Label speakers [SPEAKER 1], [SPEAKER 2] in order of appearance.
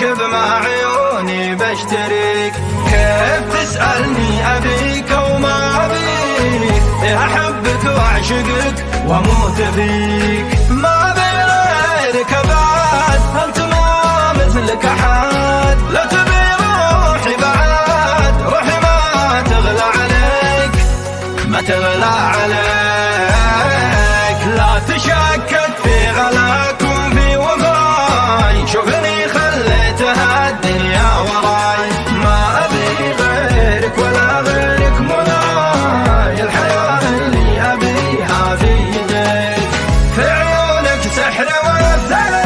[SPEAKER 1] راكب مع عيوني بشتريك. كيف تسألني أبيك وما أبيك؟ أحبك وأعشقك وأموت فيك. ما أبي غيرك أبعد، أنت ما مثلك أحد. لا تبي روحي بعد، روحي ما تغلى عليك، ما تغلى عليك. لا تشكك في غلاكم في وفاي، شوفني خليتها الدنيا وراي. ما أبي غيرك ولا غيرك مناي، الحياة اللي أبيها في يديك. في عيونك سحر وثلج